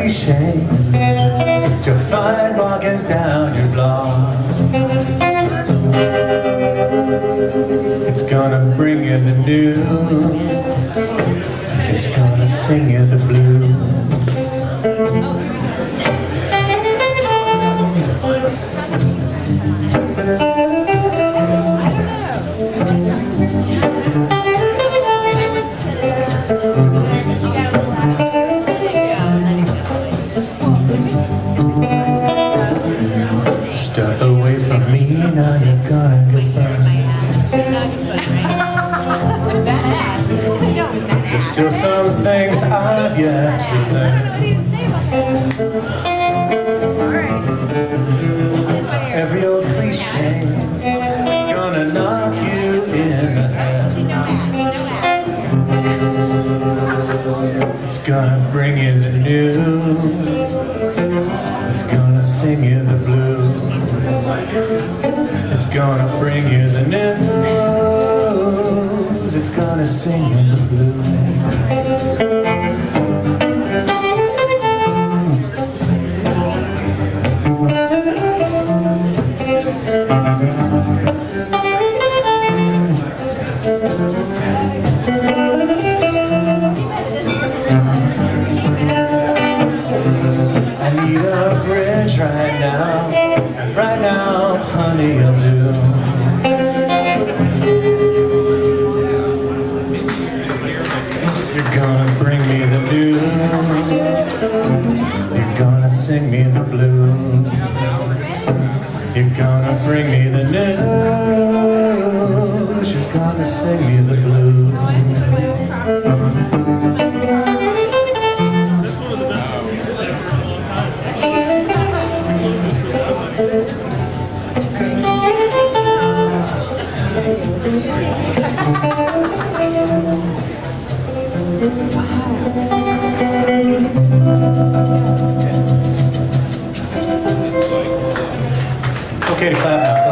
cliche to find walking down your block. It's gonna bring you the new, it's gonna sing you the blue. Step away from me, now you're gonna get burned. There's still some things I've yet to learn. Every old cliche is gonna knock you in the head. It's gonna bring you the new, it's gonna sing you the blue. It's gonna bring you the news, it's gonna sing you the blue. I need a bridge right now, and right now, honey, you'll do. You're gonna bring me the news, you're gonna sing me the blues. You're gonna bring me the news, you're gonna sing me the blues. Okay to clap now.